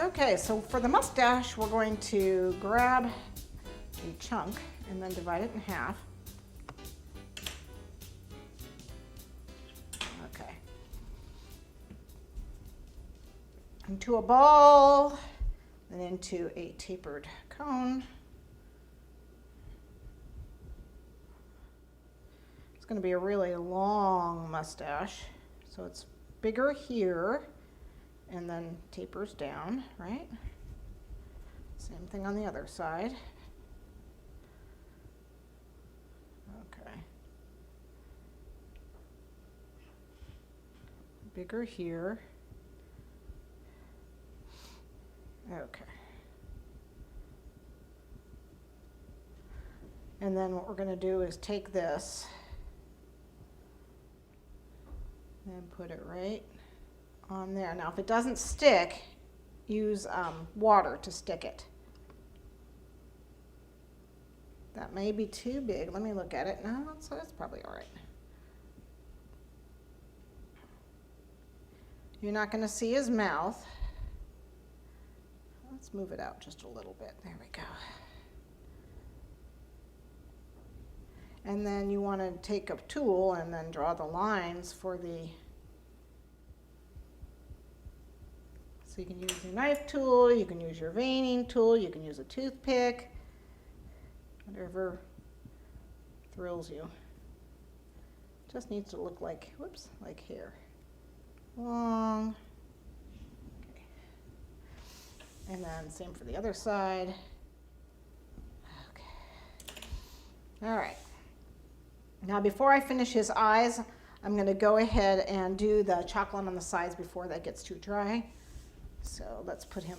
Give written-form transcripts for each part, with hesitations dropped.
Okay, so for the mustache, we're going to grab a chunk and then divide it in half. Okay. Into a ball, then into a tapered cone. It's going to be a really long mustache, so it's bigger here and then tapers down, right? Same thing on the other side. Okay. Bigger here. Okay. And then what we're going to do is take this and put it right on there. Now, if it doesn't stick, use water to stick it. That may be too big. Let me look at it. No, that's probably all right. You're not going to see his mouth. Let's move it out just a little bit. There we go. And then you want to take a tool and then draw the lines for the... So you can use your knife tool, you can use your veining tool, you can use a toothpick, whatever thrills you. Just needs to look like, whoops, like hair. Long. Okay. And then same for the other side. Okay. All right. Now before I finish his eyes, I'm going to go ahead and do the chocolate on the sides before that gets too dry. So let's put him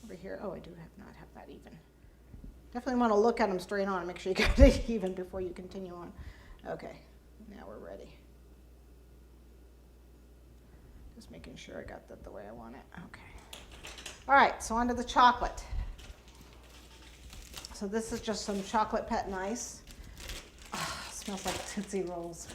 over here. Oh, I do not have that even. Definitely want to look at him straight on and make sure you got it even before you continue on. Okay, now we're ready. Just making sure I got that the way I want it. Okay. All right, so onto the chocolate. So this is just some chocolate pet and ice. Oh, smells like Tootsie Rolls.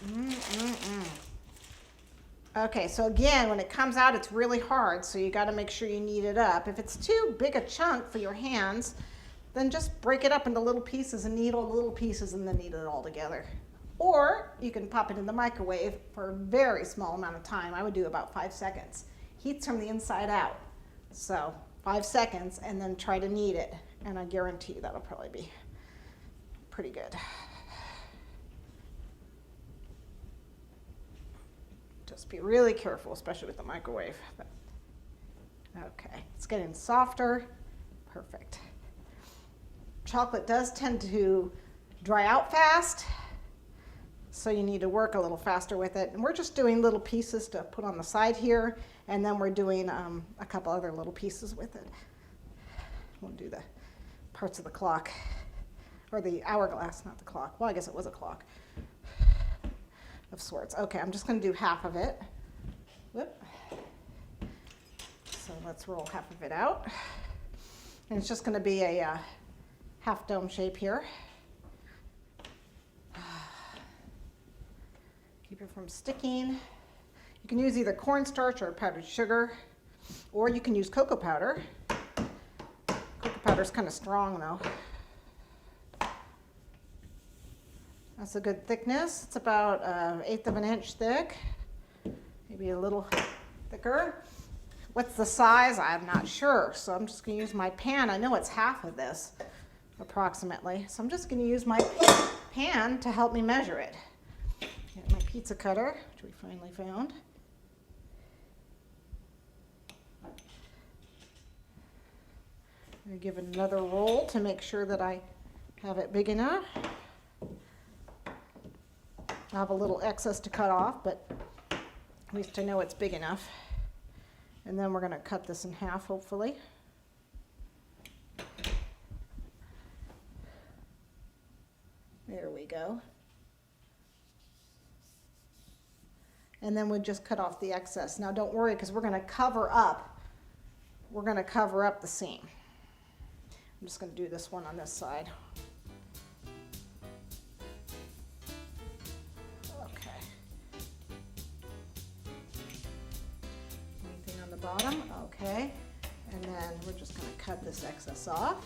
Okay, so again, when it comes out, it's really hard, so you got to make sure you knead it up. If it's too big a chunk for your hands, then just break it up into little pieces and knead all the little pieces and then knead it all together. Or you can pop it in the microwave for a very small amount of time. I would do about 5 seconds. Heats from the inside out. So 5 seconds and then try to knead it. And I guarantee you that'll probably be pretty good. Just be really careful, especially with the microwave. Okay, it's getting softer. Perfect. Chocolate does tend to dry out fast, so you need to work a little faster with it. And we're just doing little pieces to put on the side here, and then we're doing a couple other little pieces with it. We'll do the parts of the clock, or the hourglass, not the clock. Well, I guess it was a clock of sorts. Okay, I'm just going to do half of it. Whoop. So let's roll half of it out. And it's just going to be a half dome shape here. Keep it from sticking. You can use either cornstarch or powdered sugar, or you can use cocoa powder. Cocoa powder is kind of strong though. That's a good thickness. It's about 1/8 of an inch thick, maybe a little thicker. What's the size? I'm not sure, so I'm just going to use my pan. I know it's half of this, approximately, so I'm just going to use my pan to help me measure it. Get my pizza cutter, which we finally found. I'm going to give it another roll to make sure that I have it big enough. I have a little excess to cut off, but at least I know it's big enough. And then we're going to cut this in half, hopefully. There we go. And then we just cut off the excess. Now don't worry, because we're going to cover up the seam. I'm just going to do this one on this side. Bottom, okay, And then we're just going to cut this excess off.